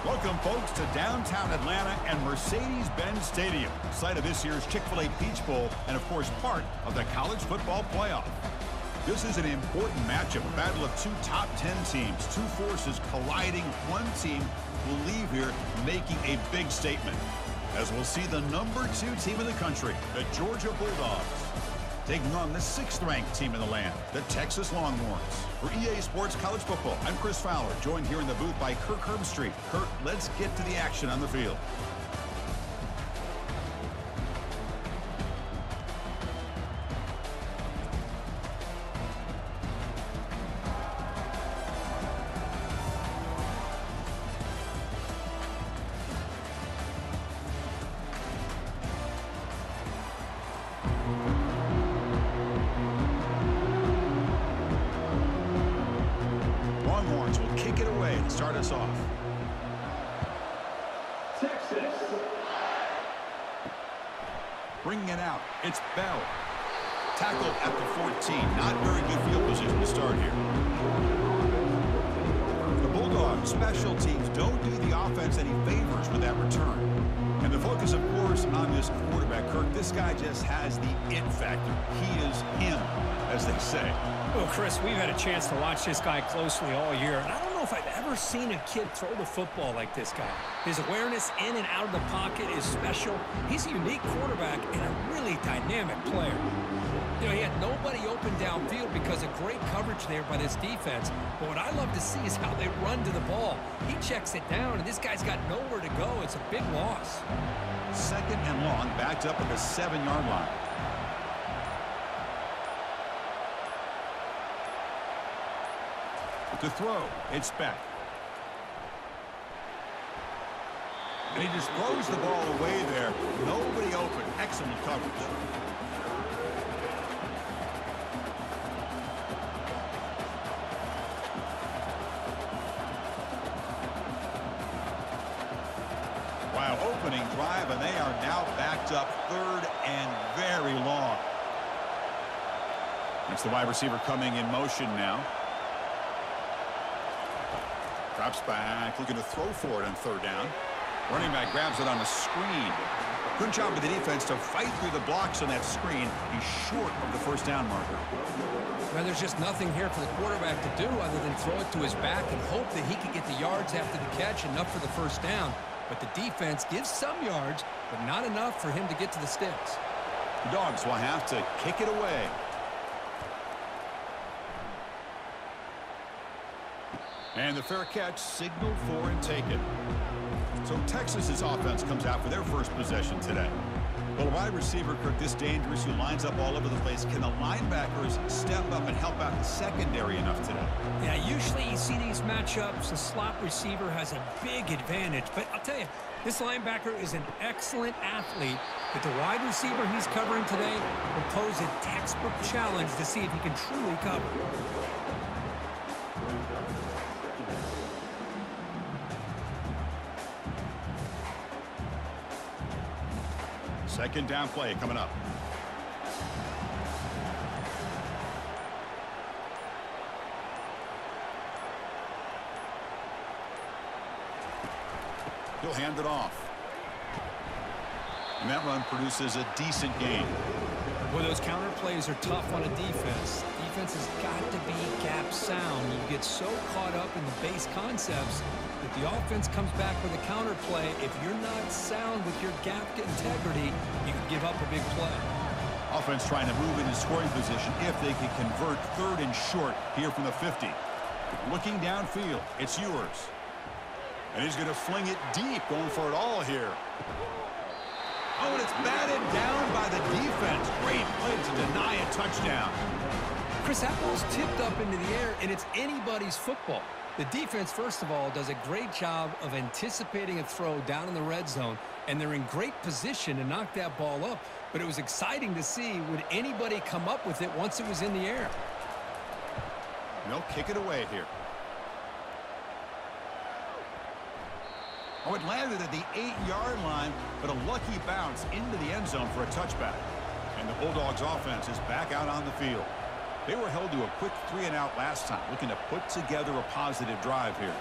Welcome, folks, to downtown Atlanta and Mercedes-Benz Stadium, site of this year's Chick-fil-A Peach Bowl and, of course, part of the college football playoff. This is an important matchup, a battle of two top 10 teams, two forces colliding. One team will leave here making a big statement, as we'll see the number 2 team in the country, the Georgia Bulldogs, taking on the 6th-ranked team in the land, the Texas Longhorns. For EA Sports College Football, I'm Chris Fowler, joined here in the booth by Kirk Herbstreit. Kirk, let's get to the action on the field. Longhorns will kick it away to start us off. Texas. Bringing it out, it's Bell. Tackled at the 14. Not very good field position to start here. The Bulldogs special teams don't do the offense any favors with that return. And the focus, of course, on this quarterback, Kirk. This guy just has the it factor. He is him, as they say. Well, Chris, we've had a chance to watch this guy closely all year, and I don't know if I've ever seen a kid throw the football like this guy. His awareness in and out of the pocket is special. He's a unique quarterback and a really dynamic player. You know, he had nobody open downfield because of great coverage there by this defense. But what I love to see is how they run to the ball. He checks it down, and this guy's got nowhere to go. It's a big loss. 2nd and long, backed up at the 7-yard line. To throw, it's Beck. And he just throws the ball away there. Nobody open. Excellent coverage. Wow, opening drive, and they are now backed up 3rd and very long. It's the wide receiver coming in motion now. Drops back, looking to throw for it on 3rd down. Running back grabs it on a screen. Good job of the defense to fight through the blocks on that screen. He's short of the 1st down marker. Well, there's just nothing here for the quarterback to do other than throw it to his back and hope that he can get the yards after the catch, enough for the 1st down. But the defense gives some yards, but not enough for him to get to the sticks. The Dogs will have to kick it away. And the fair catch signaled for and taken. So Texas's offense comes out for their first possession today. Well, a wide receiver, Kirk, this dangerous, who lines up all over the place. Can the linebackers step up and help out the secondary enough today? Yeah, usually you see these matchups, the slot receiver has a big advantage. But I'll tell you, this linebacker is an excellent athlete, but the wide receiver he's covering today will pose a textbook challenge to see if he can truly cover. 2nd down play coming up. He'll hand it off. And that run produces a decent gain. Well, those counter plays are tough on a defense. Defense has got to be gap sound. You get so caught up in the base concepts that the offense comes back with a counter play. If you're not sound with your gap integrity, you can give up a big play. Offense trying to move into scoring position if they can convert 3rd and short here from the 50. Looking downfield, it's Ewers. And he's going to fling it deep, going for it all here. Oh, and it's batted down by the defense. Great play to deny a touchdown. Chris, that ball's tipped up into the air, and it's anybody's football. The defense, first of all, does a great job of anticipating a throw down in the red zone, and they're in great position to knock that ball up. But it was exciting to see, would anybody come up with it once it was in the air? They'll kick it away here. Oh, it landed at the 8-yard line, but a lucky bounce into the end zone for a touchback. And the Bulldogs offense is back out on the field. They were held to a quick 3-and-out last time, looking to put together a positive drive here.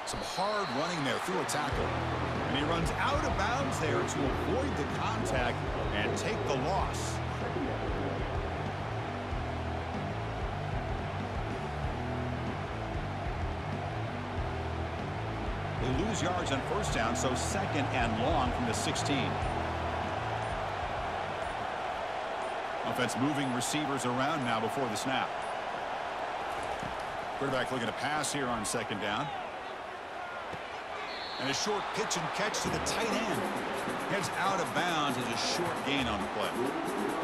Some hard running there through a tackle. And he runs out of bounds there to avoid the contact and take the loss. They lose yards on first down, so 2nd and long from the 16. Offense moving receivers around now before the snap. Quarterback looking to pass here on 2nd down. And a short pitch and catch to the tight end. Heads out of bounds as a short gain on the play.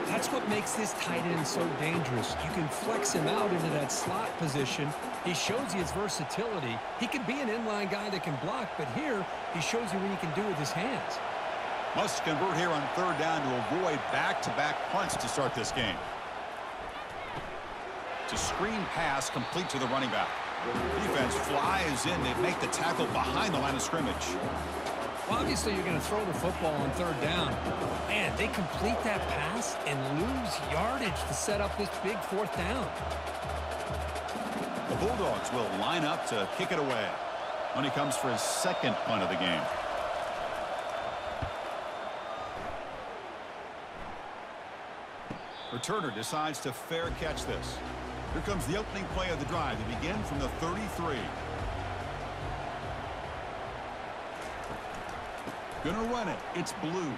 That's what makes this tight end so dangerous. You can flex him out into that slot position. He shows you his versatility. He can be an inline guy that can block, but here he shows you what he can do with his hands. Must convert here on 3rd down to avoid back-to-back punts to start this game. It's a screen pass complete to the running back. Defense flies in. They make the tackle behind the line of scrimmage. Well, obviously, you're going to throw the football on 3rd down. Man, they complete that pass and lose yardage to set up this big 4th down. The Bulldogs will line up to kick it away when he comes for his 2nd punt of the game. Returner decides to fair catch this. Here comes the opening play of the drive. They begin from the 33. Gonna run it. It's Blue.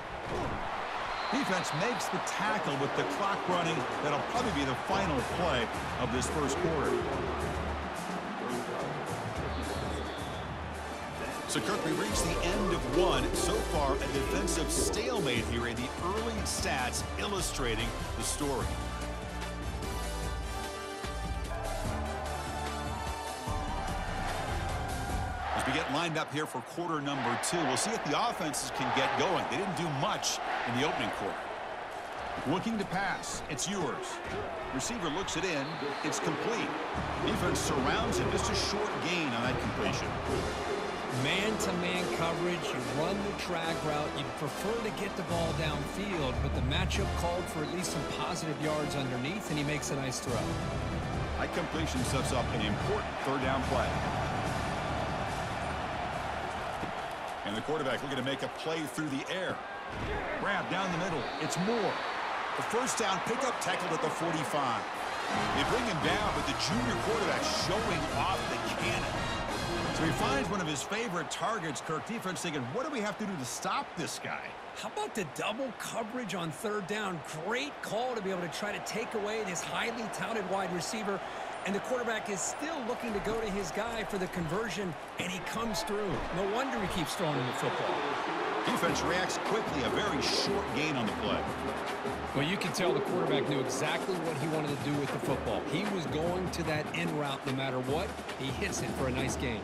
Defense makes the tackle with the clock running. That'll probably be the final play of this first quarter. So, Kirk, we reached the end of one. So far, a defensive stalemate here in the early stats illustrating the story. As we get lined up here for quarter number 2, we'll see if the offenses can get going. They didn't do much in the opening quarter. Looking to pass. It's Ewers. Receiver looks it in. It's complete. Defense surrounds him. Just a short gain on that completion. Man-to-man coverage, you run the drag route, you'd prefer to get the ball downfield, but the matchup called for at least some positive yards underneath, and he makes a nice throw. That completion sets up an important 3rd down play. And the quarterback looking to make a play through the air. Grab down the middle. It's Moore. The 1st down pickup tackled at the 45. They bring him down, but the junior quarterback showing off the cannon. So he finds one of his favorite targets. Kirk, defense thinking, what do we have to do to stop this guy? How about the double coverage on 3rd down? Great call to be able to try to take away this highly touted wide receiver. And the quarterback is still looking to go to his guy for the conversion, and he comes through. No wonder he keeps throwing him the football. Defense reacts quickly, a very short gain on the play. Well, you can tell the quarterback knew exactly what he wanted to do with the football. He was going to that in route no matter what. He hits it for a nice gain.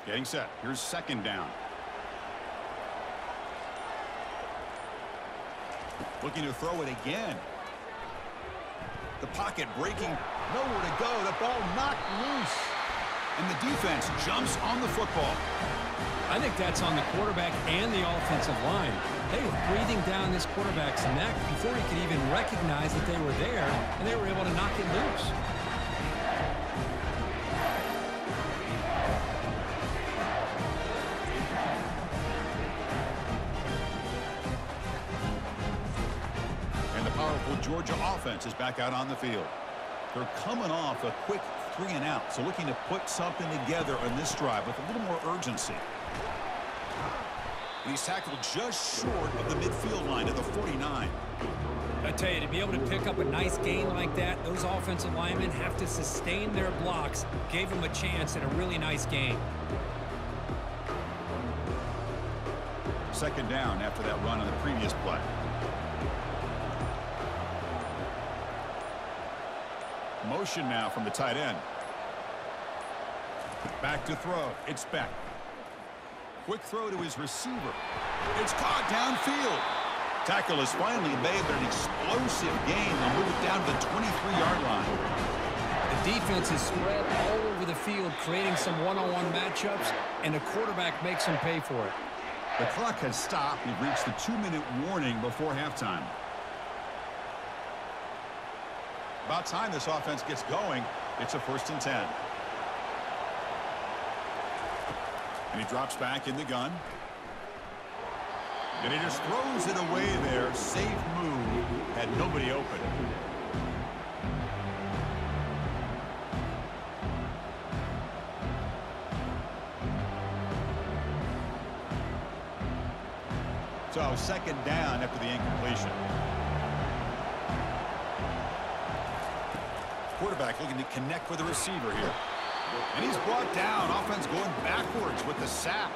Getting set. Here's 2nd down. Looking to throw it again. The pocket breaking. Nowhere to go. The ball knocked loose. And the defense jumps on the football. I think that's on the quarterback and the offensive line. They were breathing down this quarterback's neck before he could even recognize that they were there, and they were able to knock it loose. Georgia offense is back out on the field. They're coming off a quick 3-and-out, so looking to put something together on this drive with a little more urgency. He's tackled just short of the midfield line at the 49. I tell you, to be able to pick up a nice gain like that, those offensive linemen have to sustain their blocks. Gave him a chance at a really nice gain. 2nd down after that run on the previous play. Motion now from the tight end. Back to throw. It's Beck. Quick throw to his receiver. It's caught downfield. Tackle is finally made, but an explosive gain. They'll move it down to the 23-yard line. The defense is spread all over the field, creating some one-on-one matchups, and the quarterback makes them pay for it. The clock has stopped. We've reached the 2-minute warning before halftime. About time this offense gets going. It's a 1st and 10. And he drops back in the gun. And he just throws it away there. Safe move. Had nobody open. So second down after the incompletion. Quarterback looking to connect with the receiver here. And he's brought down. Offense going backwards with the sack.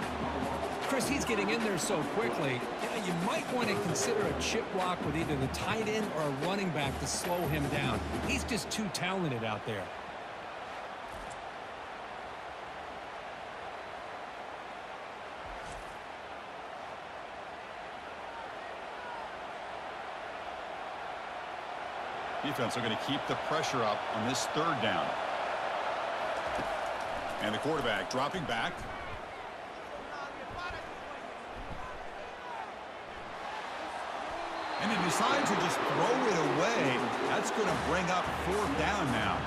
Chris, he's getting in there so quickly. You might want to consider a chip block with either the tight end or a running back to slow him down. He's just too talented out there. Defense are going to keep the pressure up on this third down. And the quarterback dropping back. And he decides to just throw it away. That's going to bring up fourth down now.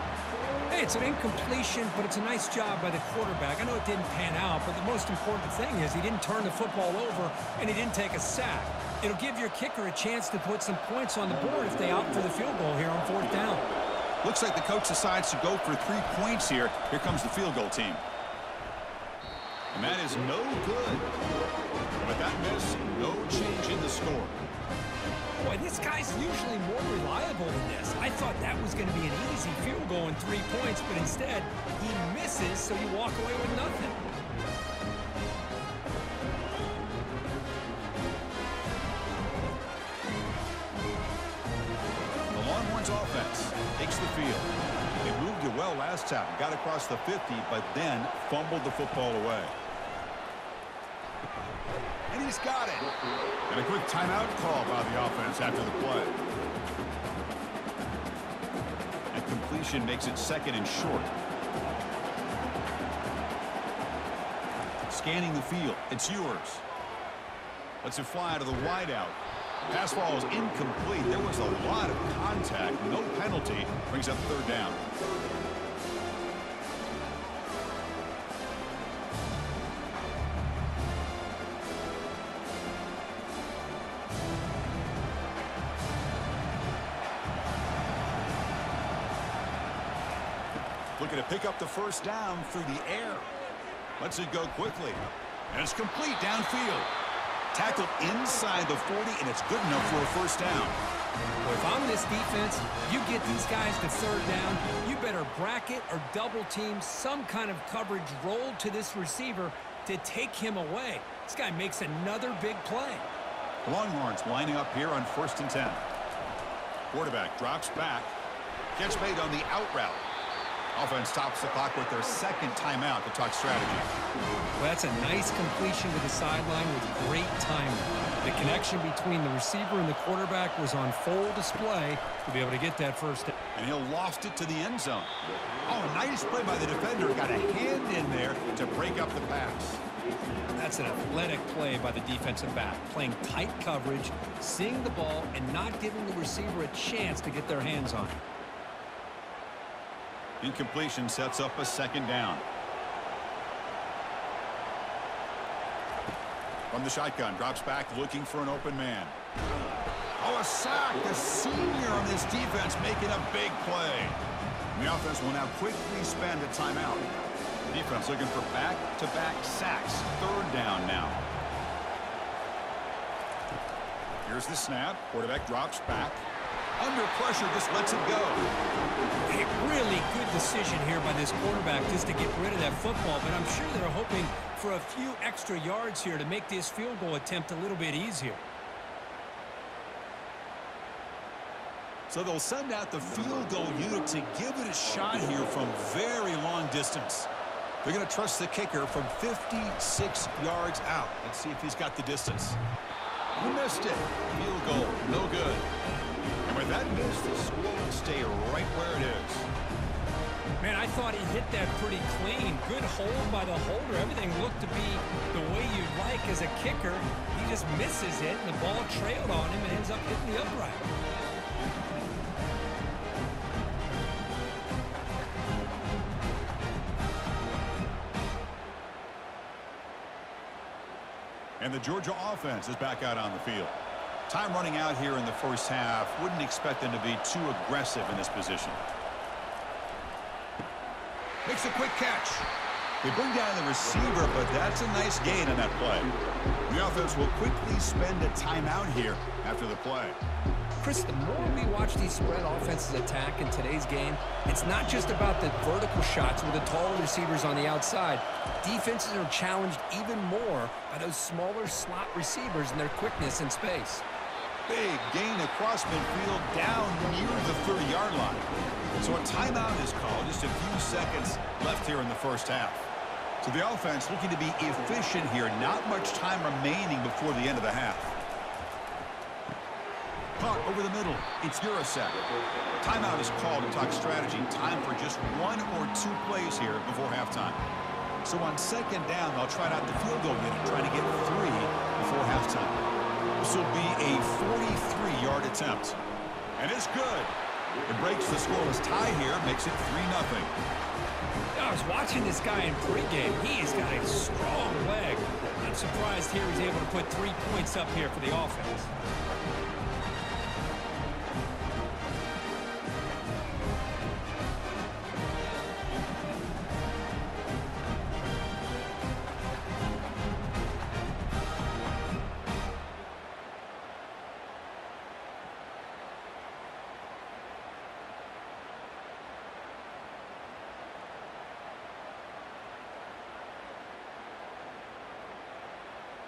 Hey, it's an incompletion, but it's a nice job by the quarterback. I know it didn't pan out, but the most important thing is he didn't turn the football over and he didn't take a sack. It'll give your kicker a chance to put some points on the board if they opt for the field goal here on fourth down. Looks like the coach decides to go for 3 points here. Here comes the field goal team. And that is no good. And with that miss, no change in the score. Boy, this guy's usually more reliable than this. I thought that was going to be an easy field goal and 3 points, but instead, he misses, so you walk away with nothing. The Longhorns offense takes the field. They moved it well last time, got across the 50, but then fumbled the football away. And he's got it. And a quick timeout call by the offense after the play. And completion makes it second and short. Scanning the field. It's yours. Lets it fly to the wideout. Pass ball is incomplete. There was a lot of contact. No penalty. Brings up third down. Looking to pick up the first down through the air. Lets it go quickly. And it's complete downfield. Tackled inside the 40, and it's good enough for a first down. Well, if I'm this defense, you get these guys to third down, you better bracket or double team some kind of coverage roll to this receiver to take him away. This guy makes another big play. Longhorns lining up here on 1st and 10. Quarterback drops back. Catch made on the out route. Offense stops the clock with their second timeout to talk strategy. Well, that's a nice completion to the sideline with great timing. The connection between the receiver and the quarterback was on full display to be able to get that first down. And he'll loft it to the end zone. Oh, nice play by the defender. Got a hand in there to break up the pass. That's an athletic play by the defensive back. Playing tight coverage, seeing the ball, and not giving the receiver a chance to get their hands on it. Incompletion sets up a second down. From the shotgun, drops back looking for an open man. Oh, a sack. The senior on this defense making a big play. And the offense will now quickly spend a timeout. Defense looking for back-to-back sacks. Third down now. Here's the snap. Quarterback drops back. Under pressure, just lets it go. A really good decision here by this quarterback just to get rid of that football, but I'm sure they're hoping for a few extra yards here to make this field goal attempt a little bit easier. So they'll send out the field goal unit to give it a shot here from very long distance. They're going to trust the kicker from 56 yards out. Let's see if he's got the distance. He missed it. Field goal, no good. And with that miss, the score will stay right where it is. Man, I thought he hit that pretty clean. Good hold by the holder. Everything looked to be the way you'd like as a kicker. He just misses it, and the ball trailed on him and ends up hitting the upright. And the Georgia offense is back out on the field. Time running out here in the first half. Wouldn't expect them to be too aggressive in this position. Makes a quick catch. They bring down the receiver, but that's a nice gain on that play. The offense will quickly spend a timeout here after the play. Chris, the more we watch these spread offenses attack in today's game, it's not just about the vertical shots with the taller receivers on the outside. Defenses are challenged even more by those smaller slot receivers and their quickness in space. Big gain across midfield down near the 30-yard line. So a timeout is called. Just a few seconds left here in the first half. So the offense looking to be efficient here. Not much time remaining before the end of the half. Caught over the middle. It's Urasek. Timeout is called to talk strategy. Time for just 1 or 2 plays here before halftime. So on second down, they'll try out the field goal unit, trying to get 3 before halftime. This will be a 43-yard attempt. And it's good. It breaks the scoreless tie here, makes it 3-0. I was watching this guy in pregame. He's got a strong leg. Not surprised here he's able to put 3 points up here for the offense.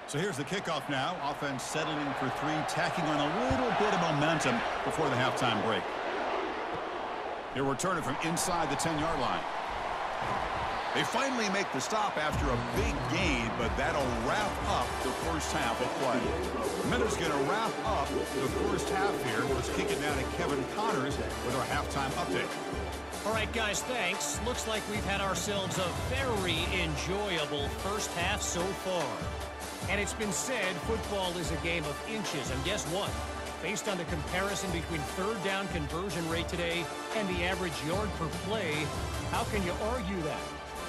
So here's the kickoff now. Offense settling for 3, tacking on a little bit of momentum before the halftime break. They're returning from inside the 10-yard line. They finally make the stop after a big gain, but that'll wrap up the first half of play. Minutes going to wrap up the first half here. Let's kick it down to Kevin Connors with our halftime update. All right, guys, thanks. Looks like we've had ourselves a very enjoyable first half so far. And it's been said football is a game of inches. And guess what? Based on the comparison between third down conversion rate today and the average yard per play, how can you argue that?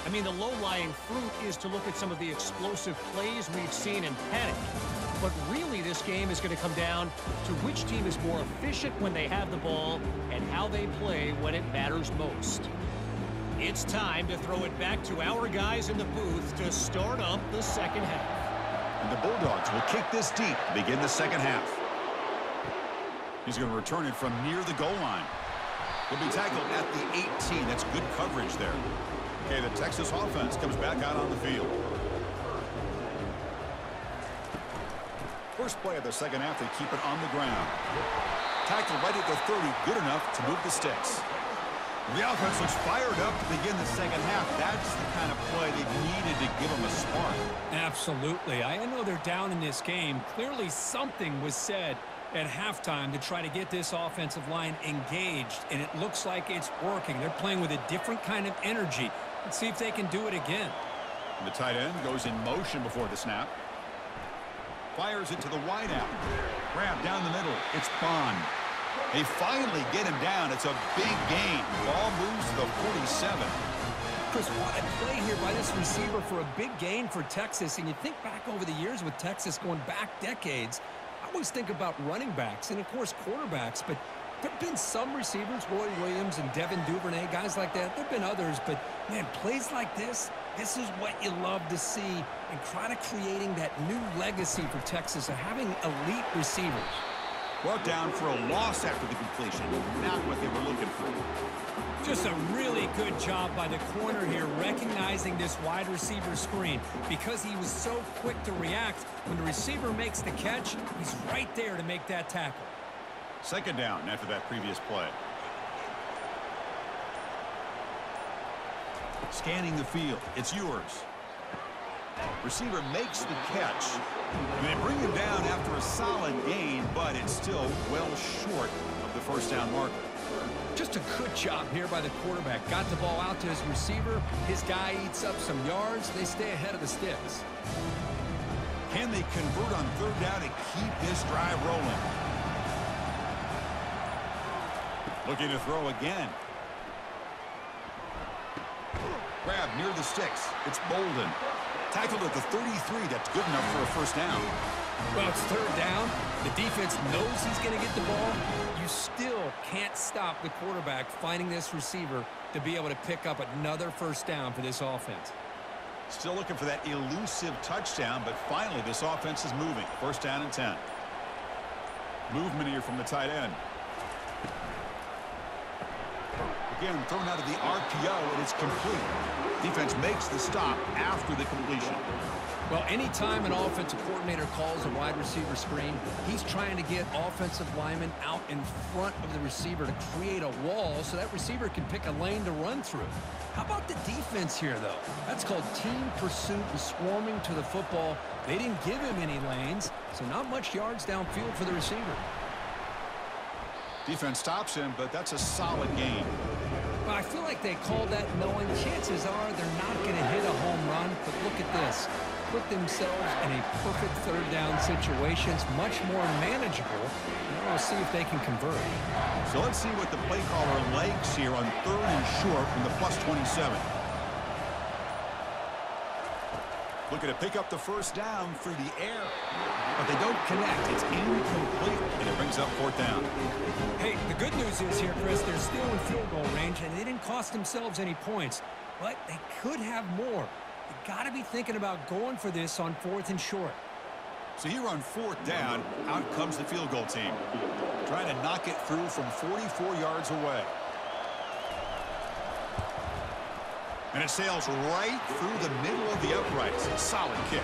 I mean, the low-lying fruit is to look at some of the explosive plays we've seen and panic. But really, this game is going to come down to which team is more efficient when they have the ball and how they play when it matters most. It's time to throw it back to our guys in the booth to start up the second half. And the Bulldogs will kick this deep to begin the second half. He's going to return it from near the goal line. He'll be tackled at the 18. That's good coverage there. Okay, the Texas offense comes back out on the field. First play of the second half, they keep it on the ground. Tackled right at the 30, good enough to move the sticks. The offense looks fired up to begin the second half. That's the kind of play they needed to give them a spark. Absolutely. I know they're down in this game. Clearly something was said at halftime to try to get this offensive line engaged, and it looks like it's working. They're playing with a different kind of energy. Let's see if they can do it again. And the tight end goes in motion before the snap. Fires it to the wideout. Grab down the middle. It's Bond. They finally get him down. It's a big gain. Ball moves to the 47. Chris, what a play here by this receiver for a big gain for Texas. And you think back over the years with Texas going back decades, I always think about running backs and, of course, quarterbacks. But there have been some receivers, Roy Williams and Devin Duvernay, guys like that. There have been others. But, man, plays like this is what you love to see and kind of creating that new legacy for Texas of having elite receivers. Brought down for a loss after the completion. Not what they were looking for. Just a really good job by the corner here, recognizing this wide receiver screen. Because he was so quick to react, when the receiver makes the catch, he's right there to make that tackle. Second down after that previous play. Scanning the field. It's yours. Receiver makes the catch. And they bring him down after a solid gain, but it's still well short of the first down marker. Just a good job here by the quarterback. Got the ball out to his receiver. His guy eats up some yards. They stay ahead of the sticks. Can they convert on third down and keep this drive rolling? Looking to throw again. Grab near the sticks. It's Bolden. Tackled at the 33. That's good enough for a first down. Well, it's third down. The defense knows he's going to get the ball. You still can't stop the quarterback finding this receiver to be able to pick up another first down for this offense. Still looking for that elusive touchdown, but finally this offense is moving. First down and 10. Movement here from the tight end. Again, thrown out of the RPO, and it's complete. Defense makes the stop after the completion. Well, anytime an offensive coordinator calls a wide receiver screen, he's trying to get offensive linemen out in front of the receiver to create a wall so that receiver can pick a lane to run through. How about the defense here, though? That's called team pursuit and swarming to the football. They didn't give him any lanes, so not much yards downfield for the receiver. Defense stops him, but that's a solid gain. Well, I feel like they called that knowing chances are they're not going to hit a home run, but look at this. Put themselves in a perfect third down situation. It's much more manageable. Now we'll see if they can convert. So let's see what the play caller likes here on third and short from the plus 27. Looking to pick up the first down through the air. But they don't connect. It's incomplete, and it brings up fourth down. Hey, the good news is here, Chris, they're still in field goal range, and they didn't cost themselves any points. But they could have more. You got to be thinking about going for this on fourth and short. So here on fourth down, out comes the field goal team. Trying to knock it through from 44 yards away. And it sails right through the middle of the uprights. Solid kick.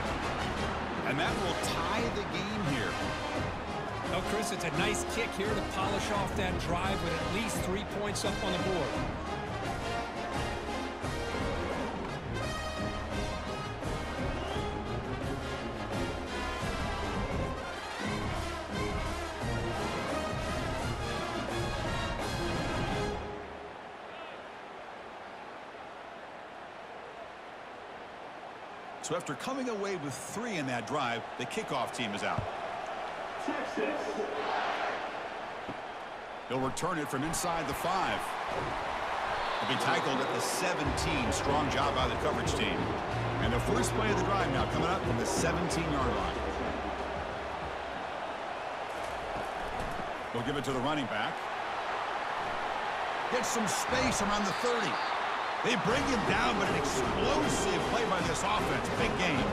And that will tie the game here. Well, Chris, it's a nice kick here to polish off that drive with at least 3 points up on the board. So after coming away with 3 in that drive, the kickoff team is out. He'll return it from inside the 5. He'll be tackled at the 17. Strong job by the coverage team. And the first play of the drive now coming up from the 17-yard line. We'll give it to the running back. Gets some space around the 30. They bring him down, but an explosive play by this offense. Big game.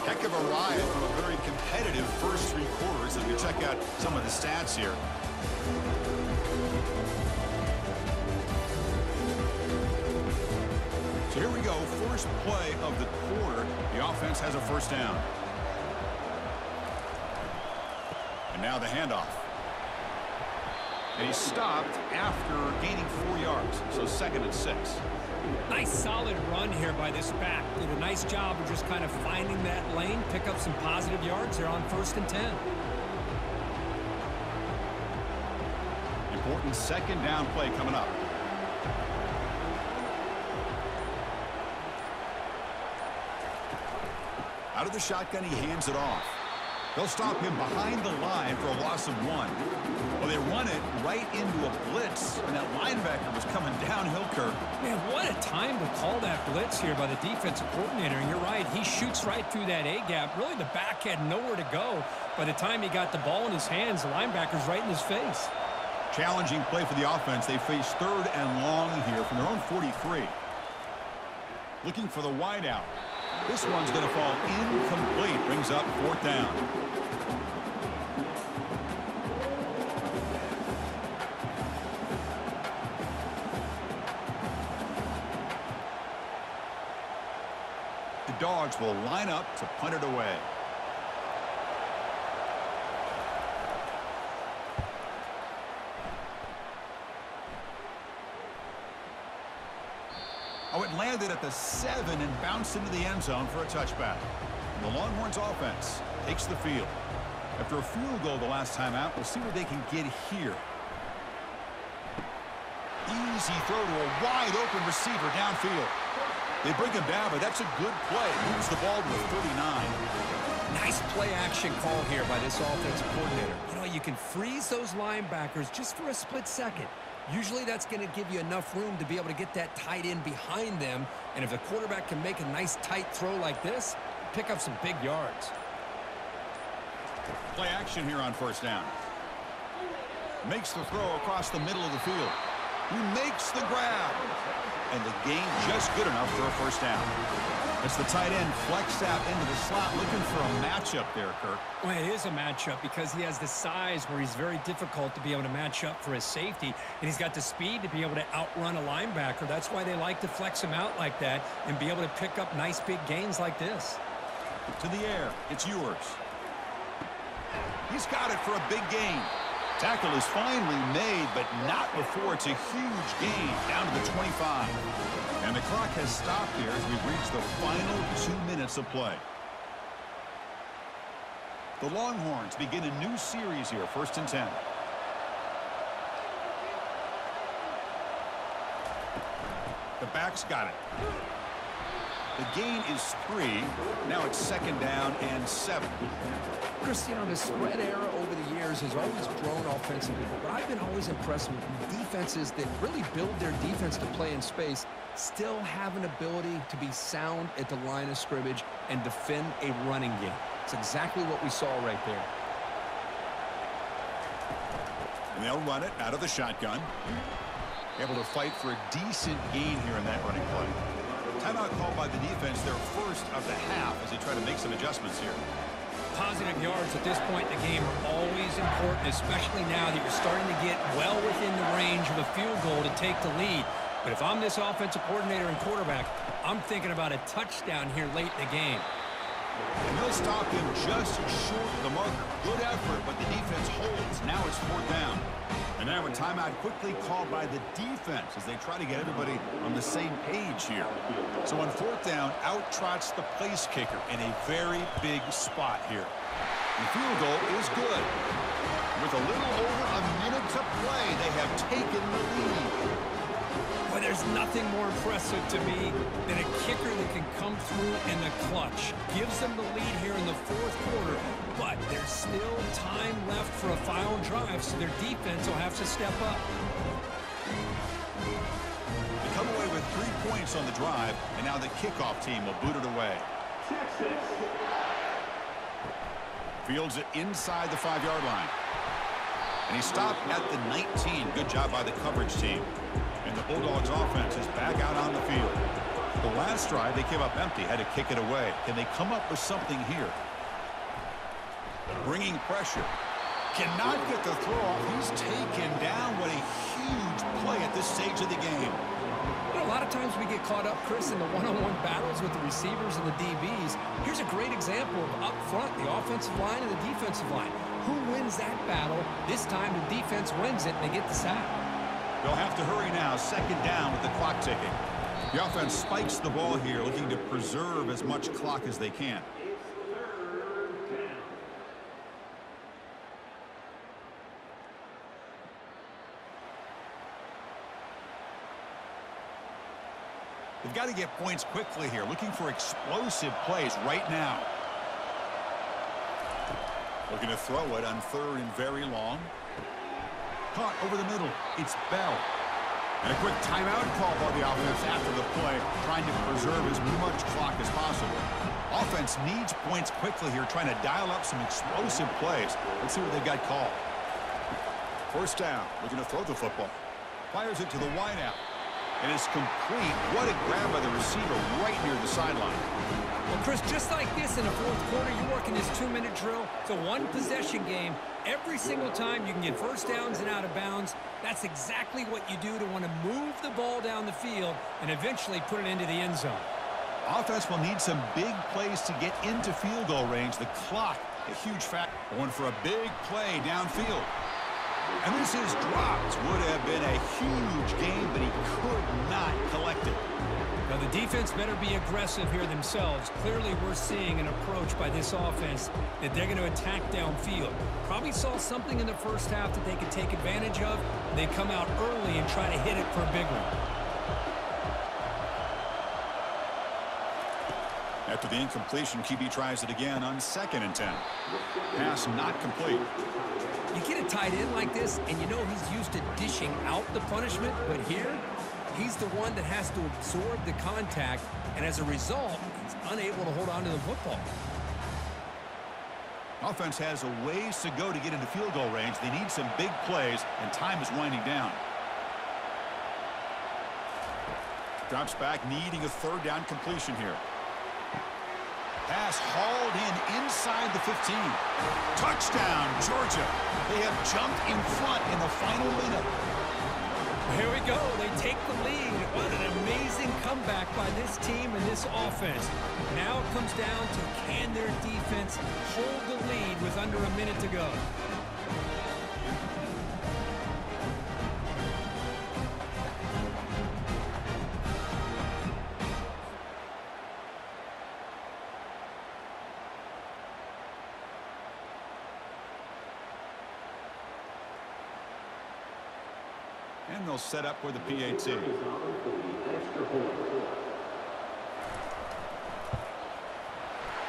Heck of a ride from a very competitive first 3 quarters as we check out some of the stats here. So here we go. First play of the quarter. The offense has a first down. And now the handoff. And he stopped after gaining 4 yards. So second and 6. Nice solid run here by this back. Did a nice job of just kind of finding that lane, pick up some positive yards. They're on first and 10. Important second down play coming up. Out of the shotgun, he hands it off. They'll stop him behind the line for a loss of 1. Well, they run it right into a blitz, and that linebacker was coming downhill, Kirk. Man, what a time to call that blitz here by the defensive coordinator. And you're right, he shoots right through that A-gap. Really, the back had nowhere to go. By the time he got the ball in his hands, the linebacker's right in his face. Challenging play for the offense. They face third and long here from their own 43. Looking for the wideout. This one's going to fall incomplete. Brings up fourth down. The Dogs will line up to punt it away. Oh, it landed at the 7 and bounced into the end zone for a touchback. And the Longhorns offense takes the field. After a field goal the last time out, we'll see what they can get here. Easy throw to a wide open receiver downfield. They bring him down, but that's a good play. Moves the ball to the 39. Nice play action call here by this offensive coordinator. You know, you can freeze those linebackers just for a split second. Usually that's going to give you enough room to be able to get that tight end behind them. And if the quarterback can make a nice tight throw like this, pick up some big yards. Play action here on first down. Makes the throw across the middle of the field. He makes the grab. And the gain just good enough for a first down. It's the tight end flexed out into the slot, looking for a matchup there, Kirk. Well, it is a matchup because he has the size where he's very difficult to be able to match up for his safety, and he's got the speed to be able to outrun a linebacker. That's why they like to flex him out like that and be able to pick up nice big gains like this. To the air, it's yours. He's got it for a big gain. Tackle is finally made, but not before it's a huge gain down to the 25. And the clock has stopped here as we've reached the final 2 minutes of play. The Longhorns begin a new series here, 1st and 10. The back's got it. The gain is 3. Now it's 2nd down and 7. Chris, you know, the spread era over the years has always grown offensively, but I've been always impressed with defenses that really build their defense to play in space, still have an ability to be sound at the line of scrimmage and defend a running game. It's exactly what we saw right there. And they'll run it out of the shotgun. Able to fight for a decent gain here in that running play. Timeout called by the defense, their first of the half, as they try to make some adjustments here. Positive yards at this point in the game are always important, especially now that you're starting to get well within the range of a field goal to take the lead. But if I'm this offensive coordinator and quarterback, I'm thinking about a touchdown here late in the game. And they'll stop him just short of the marker. Good effort, but the defense holds. Now it's 4th down. And now a timeout quickly called by the defense as they try to get everybody on the same page here. So on 4th down, out trots the place kicker in a very big spot here. The field goal is good. With a little over a minute to play, they have taken the lead. Well, there's nothing more impressive to me than a kicker that can come through in the clutch. Gives them the lead here in the 4th quarter, but there's still time left for a final drive, so their defense will have to step up. They come away with 3 points on the drive, and now the kickoff team will boot it away. Fields it inside the 5-yard line. And he stopped at the 19. Good job by the coverage team. And the Bulldogs offense is back out on the field. The last drive, they came up empty, had to kick it away. Can they come up with something here? Bringing pressure. Cannot get the throw off. He's taken down. What a huge play at this stage of the game. You know, a lot of times we get caught up, Chris, in the one-on-one battles with the receivers and the DBs. Here's a great example of up front, the offensive line and the defensive line. Who wins that battle? This time the defense wins it and they get the sack. They'll have to hurry now. 2nd down with the clock ticking. The offense spikes the ball here, looking to preserve as much clock as they can. They've got to get points quickly here, looking for explosive plays right now. Looking to throw it on 3rd and very long. Caught over the middle. It's Bell. And a quick timeout call by the offense after the play, trying to preserve as much clock as possible. Offense needs points quickly here, trying to dial up some explosive plays. Let's see what they've got called. 1st down, looking to throw the football. Fires it to the wideout. And it's complete. What a grab by the receiver right near the sideline. Well, Chris, just like this in the 4th quarter, you're working this 2-minute drill. It's a one-possession game. Every single time you can get first downs and out of bounds. That's exactly what you do to want to move the ball down the field and eventually put it into the end zone. Offense will need some big plays to get into field goal range. The clock, a huge factor. Going for a big play downfield. And this is dropped. Would have been a huge game, but he could not collect it. Now, the defense better be aggressive here themselves. Clearly, we're seeing an approach by this offense that they're going to attack downfield. Probably saw something in the first half that they could take advantage of. They come out early and try to hit it for a big one. After the incompletion, QB tries it again on 2nd and 10. Pass not complete. You get a tight end like this, and you know he's used to dishing out the punishment, but here, he's the one that has to absorb the contact, and as a result, he's unable to hold on to the football. Offense has a ways to go to get into field goal range. They need some big plays, and time is winding down. Drops back, needing a 3rd down completion here. Pass hauled in inside the 15. Touchdown, Georgia. They have jumped in front in the final minute. Here we go. They take the lead. What an amazing comeback by this team and this offense. Now it comes down to can their defense hold the lead with under a minute to go. And they'll set up with the PAT.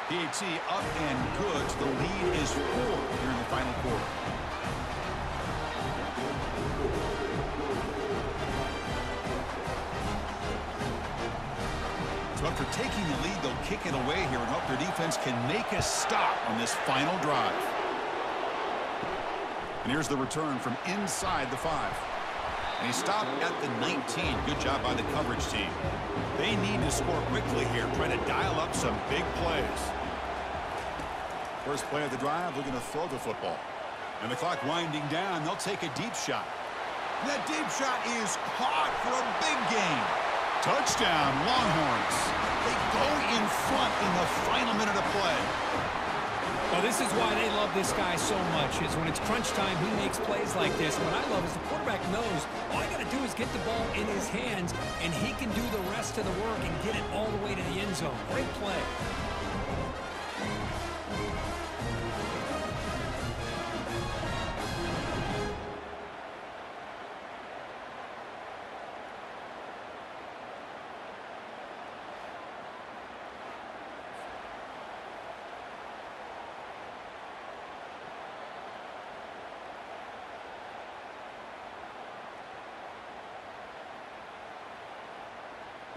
PAT up and good. The lead is 4 here in the final quarter. So after taking the lead, they'll kick it away here and hope their defense can make a stop on this final drive. And here's the return from inside the 5. And he stopped at the 19. Good job by the coverage team. They need to score quickly here, trying to dial up some big plays. First play of the drive, looking to throw the football. And the clock winding down, they'll take a deep shot. And that deep shot is caught for a big gain. Touchdown, Longhorns. They go in front in the final minute of play. Well, this is why they love this guy so much, is when it's crunch time, he makes plays like this. What I love is the quarterback knows all I got to do is get the ball in his hands, and he can do the rest of the work and get it all the way to the end zone. Great play.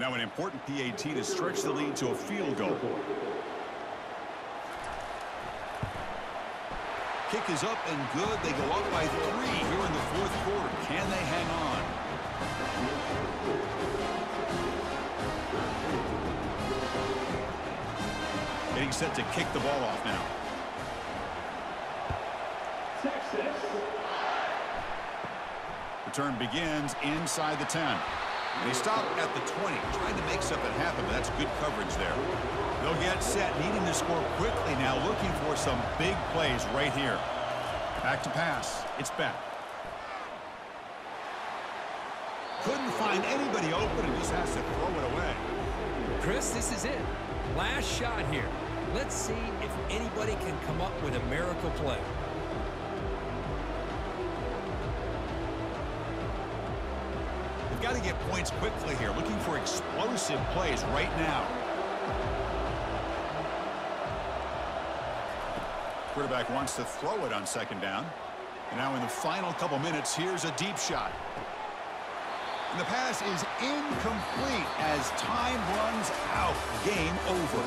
Now an important PAT to stretch the lead to a field goal. Kick is up and good. They go up by 3 here in the 4th quarter. Can they hang on? Getting set to kick the ball off now. Return begins inside the 10. They stop at the 20, trying to make something happen, but that's good coverage there. They'll get set, needing to score quickly now, looking for some big plays right here. Back to pass. It's back. Couldn't find anybody open and just has to throw it away. Chris, this is it. Last shot here. Let's see if anybody can come up with a miracle play. Got to get points quickly here, looking for explosive plays right now. Quarterback wants to throw it on 2nd down. And now in the final couple minutes, here's a deep shot. And the pass is incomplete as time runs out. Game over.